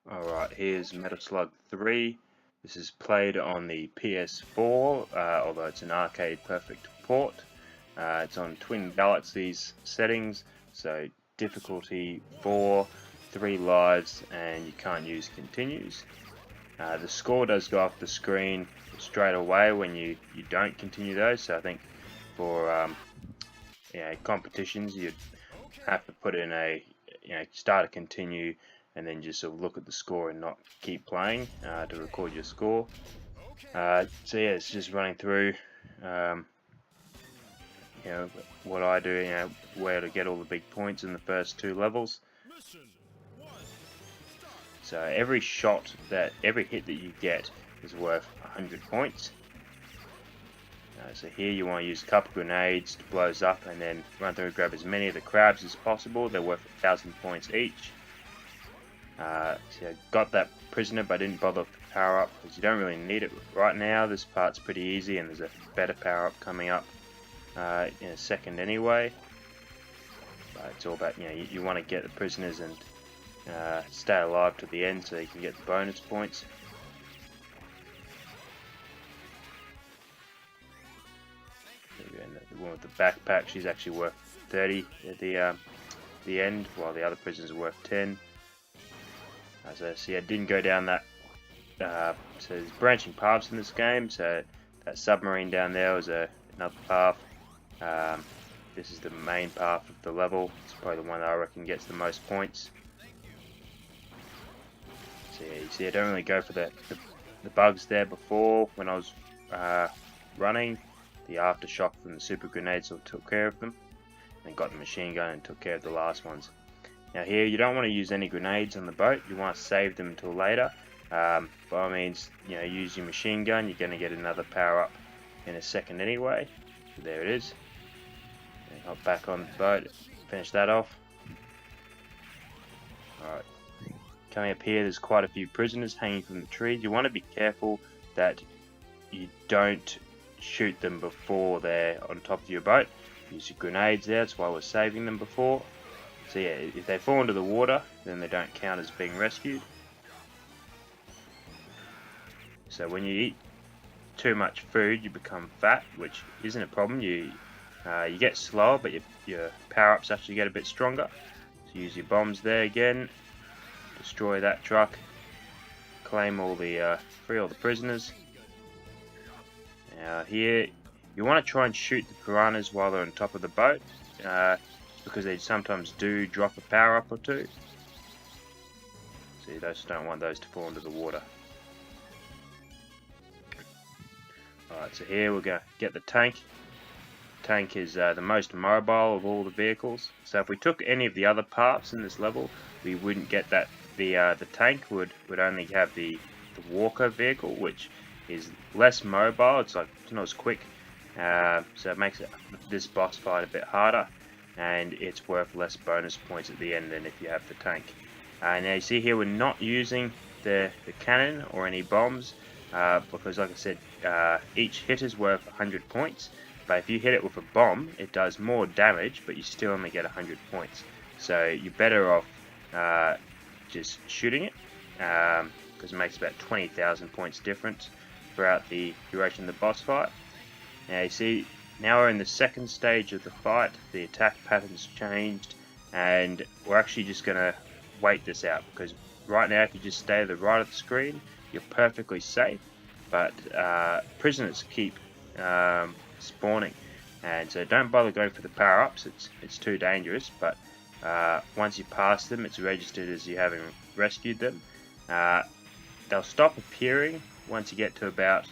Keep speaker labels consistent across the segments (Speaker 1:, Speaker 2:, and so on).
Speaker 1: Alright, here's Metal Slug 3. This is played on the PS4, although it's an arcade perfect port. It's on Twin Galaxies settings, so difficulty 4, 3 lives, and you can't use continues. The score does go off the screen straight away when you don't continue those, so I think for competitions you'd have to put in a start a continue and then just sort of look at the score and not keep playing to record your score. So yeah, it's just running through what I do, where to get all the big points in the first 2 levels. So every hit that you get is worth 100 points. So here you want to use a couple grenades to blows up and then run through and grab as many of the crabs as possible. They're worth 1,000 points each. So I got that prisoner but didn't bother to power up because you don't really need it right now. This part's pretty easy and there's a better power up coming up in a second anyway. But it's all about, you want to get the prisoners and stay alive to the end so you can get the bonus points. The one with the backpack, she's actually worth 30 at the end, while the other prisoners are worth 10. So see, I didn't go down that. So there's branching paths in this game. So that submarine down there was another path. This is the main path of the level. It's probably the one that I reckon gets the most points. So yeah, you see, I don't really go for the bugs there before when I was running. The aftershock from the super grenades sort of took care of them, and got the machine gun and took care of the last ones. Now here you don't want to use any grenades on the boat. You want to save them until later. By all means, use your machine gun. You're going to get another power up in a second anyway. So there it is. And hop back on the boat. Finish that off. Alright. Coming up here, there's quite a few prisoners hanging from the trees. You want to be careful that you don't shoot them before they're on top of your boat. Use your grenades there, that's why we're saving them before. So yeah, if they fall into the water, then they don't count as being rescued. So when you eat too much food, you become fat, which isn't a problem. You get slower, but your power-ups actually get a bit stronger. So use your bombs there again. Destroy that truck. Claim free all the prisoners. Now here, you want to try and shoot the piranhas while they're on top of the boat, because they sometimes do drop a power up or two. So you just don't want those to fall into the water. Alright, so here we're going to get the tank. The tank is the most mobile of all the vehicles. So if we took any of the other parts in this level, we wouldn't get that. The tank would only have the walker vehicle, which is less mobile. It's not as quick, so it makes this boss fight a bit harder, and it's worth less bonus points at the end than if you have the tank. Now you see here we're not using the cannon or any bombs, because like I said, each hit is worth 100 points, but if you hit it with a bomb it does more damage, but you still only get 100 points. So you're better off just shooting it, because it makes about 20,000 points difference throughout the duration of the boss fight. Now you see, now we're in the second stage of the fight. The attack pattern's changed, and we're actually just going to wait this out, because right now if you just stay to the right of the screen, you're perfectly safe, but prisoners keep spawning, and so don't bother going for the power-ups. It's too dangerous, but once you pass them, it's registered as you having rescued them. They'll stop appearing once you get to about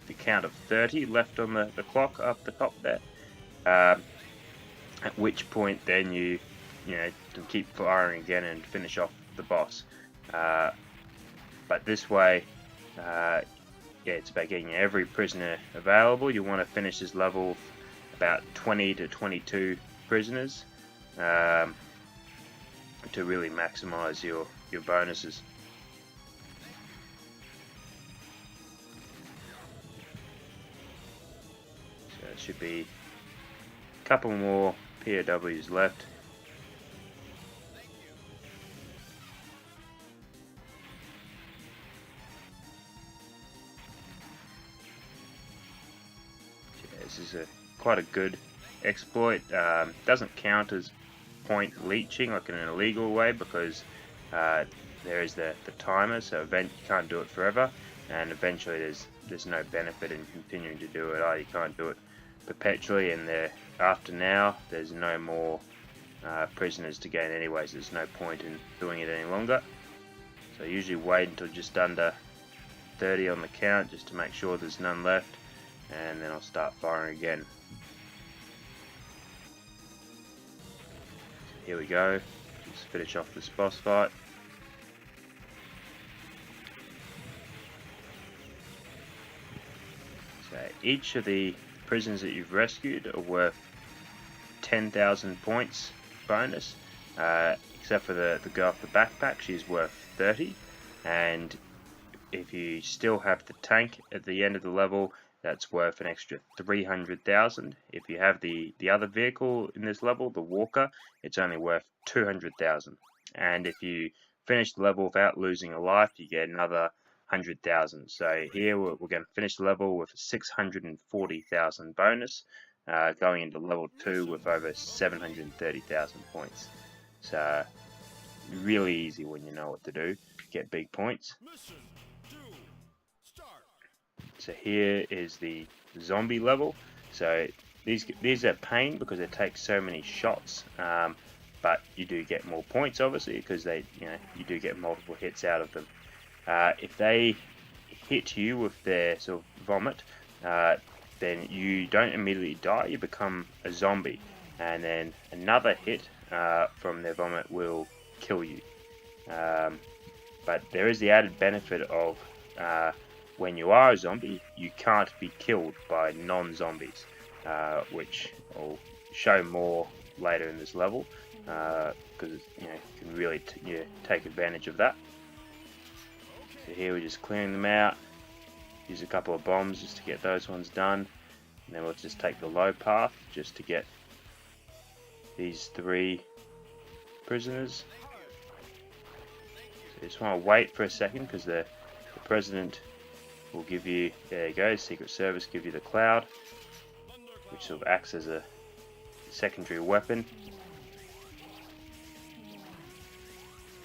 Speaker 1: the count of 30 left on the clock up the top there, at which point then you can keep firing again and finish off the boss. But this way, it's about getting every prisoner available. You want to finish this level with about 20 to 22 prisoners to really maximize your bonuses. So it should be a couple more POWs left. This is quite a good exploit. Doesn't count as point leeching like in an illegal way, because there is the timer, so you can't do it forever, and eventually there's no benefit in continuing to do it. You can't do it perpetually, and after now there's no more prisoners to gain anyway, so there's no point in doing it any longer. So I usually wait until just under 30 on the count just to make sure there's none left, and then I'll start firing again. Here we go, let's finish off this boss fight. So each of the prisoners that you've rescued are worth 10,000 points bonus, except for the girl off the backpack, she's worth 30, and if you still have the tank at the end of the level, that's worth an extra 300,000. If you have the other vehicle in this level, the walker, it's only worth 200,000. And if you finish the level without losing a life, you get another 100,000. So here we're going to finish the level with a 640,000 bonus, going into level 2 with over 730,000 points. So really easy when you know what to do to get big points. So here is the zombie level. So these are pain because they take so many shots, but you do get more points obviously because you do get multiple hits out of them. If they hit you with their sort of vomit, then you don't immediately die, you become a zombie, and then another hit from their vomit will kill you. But there is the added benefit of when you are a zombie, you can't be killed by non-zombies, which I'll show more later in this level, because you can really take advantage of that. So here we're just clearing them out. Use a couple of bombs just to get those ones done, and then we'll just take the low path just to get these 3 prisoners. So just want to wait for a second because the president will give you, there you go, Secret Service give you the cloud, which sort of acts as a secondary weapon.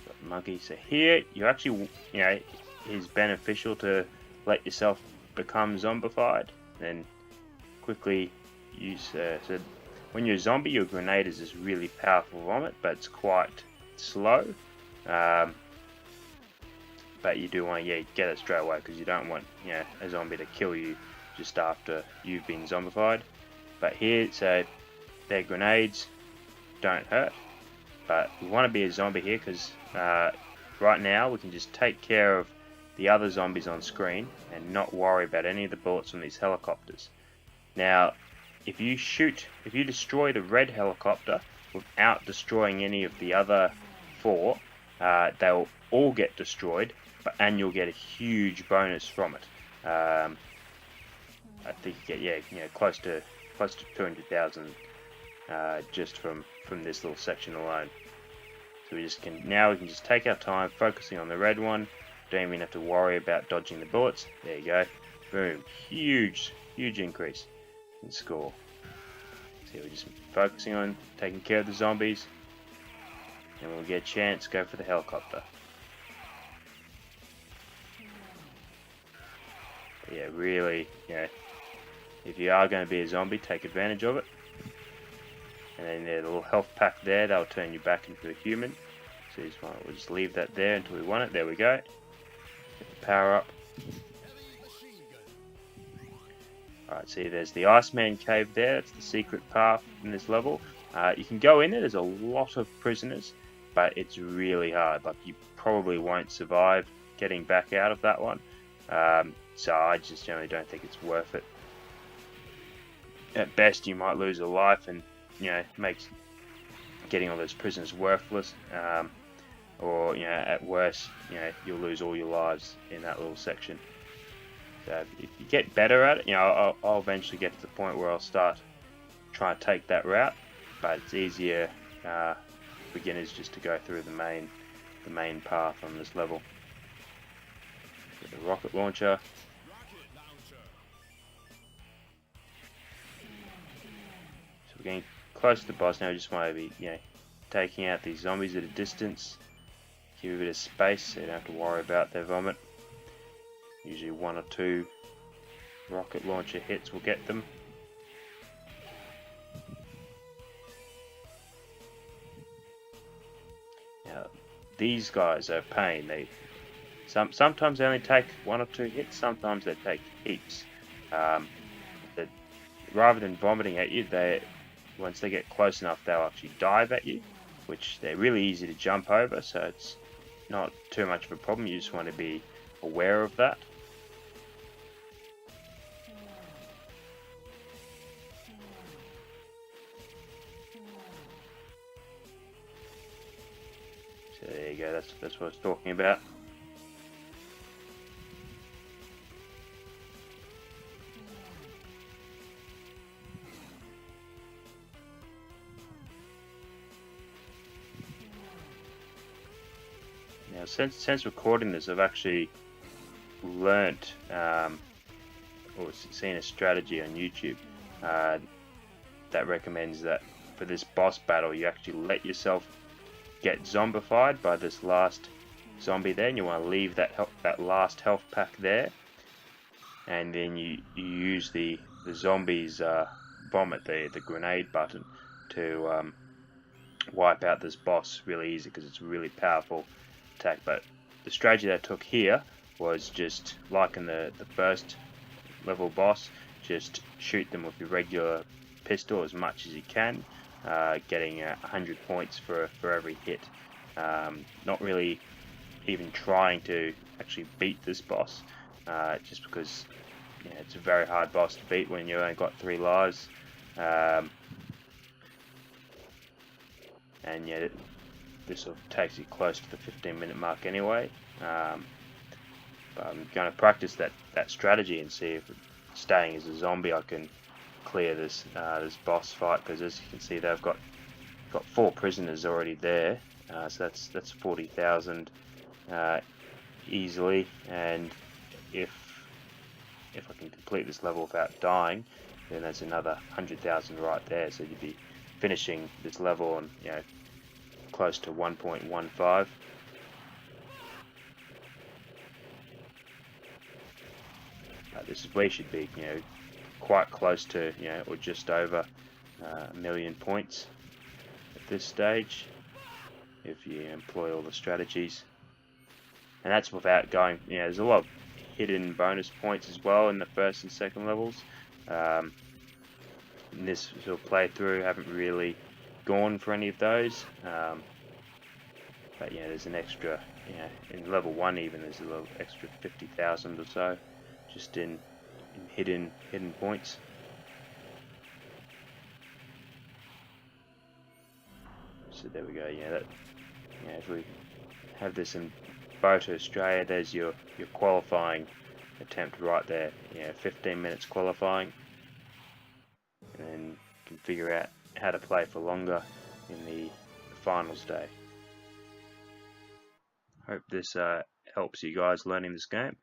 Speaker 1: Got Muggy. So here you actually, is beneficial to let yourself become zombified, then quickly use. So when you're a zombie, your grenade is this really powerful vomit, but it's quite slow. But you do want to get it straight away because you don't want a zombie to kill you just after you've been zombified. But here, so their grenades don't hurt, but we want to be a zombie here because right now we can just take care of the other zombies on screen and not worry about any of the bullets from these helicopters. Now, if you destroy the red helicopter without destroying any of the other 4, they'll all get destroyed, and you'll get a huge bonus from it. I think you get close to 200,000 just from this little section alone. So we can just take our time focusing on the red one. Don't even have to worry about dodging the bullets. There you go. Boom. Huge increase in score. So we're just focusing on taking care of the zombies, and when we get a chance, go for the helicopter. But yeah, really, if you are going to be a zombie, take advantage of it. And then the little health pack there, that'll turn you back into a human. So we'll just leave that there until we want it. There we go. Get the power up. Alright, see there's the Iceman cave there. It's the secret path in this level. You can go in there. There's a lot of prisoners, but it's really hard. Like, you probably won't survive getting back out of that one. So I just generally don't think it's worth it. At best, you might lose a life, and makes getting all those prisoners worthless. Or at worst, you'll lose all your lives in that little section. So if you get better at it, I'll eventually get to the point where I'll start trying to take that route. But it's easier for beginners just to go through the main path on this level. Get the rocket launcher. getting close to the boss now. We just want to be, taking out these zombies at a distance. Give a bit of space so you don't have to worry about their vomit. Usually 1 or 2 rocket launcher hits will get them. Now, these guys are a pain. Sometimes they only take 1 or 2 hits, sometimes they take heaps. Rather than vomiting at you, once they get close enough, they'll actually dive at you, which they're really easy to jump over, so it's not too much of a problem. You just want to be aware of that. So there you go, that's what I was talking about. Now, since recording this, I've actually learnt or seen a strategy on YouTube that recommends that for this boss battle, you actually let yourself get zombified by this last zombie there, and you want to leave that last health pack there, and then you use the zombies vomit, the grenade button, to wipe out this boss really easy, because it's a really powerful attack. But the strategy that I took here was just like in the first level boss, just shoot them with your regular pistol as much as you can, getting 100 points for every hit. Not really even trying to actually beat this boss, just because it's a very hard boss to beat when you only got 3 lives. And yeah, this sort of takes you close to the 15-minute mark anyway. But I'm going to practice that strategy and see if staying as a zombie I can clear this boss fight, because as you can see they've got 4 prisoners already there, so that's 40,000 easily. And if I can complete this level without dying, then there's another 100,000 right there. So you'd be finishing this level on close to 1.15. This is where you should be, quite close to, or just over 1 million points at this stage, if you employ all the strategies. And that's without going, there's a lot of hidden bonus points as well in the first and second levels. In this sort of playthrough, haven't really gone for any of those. But there's an extra, in level 1 even, there's a little extra 50,000 or so, just in hidden points. So there we go. If we have this in Bota Australia, there's your qualifying attempt right there. 15 minutes qualifying, and then you can figure out how to play for longer in the finals day. Hope this helps you guys learning this game.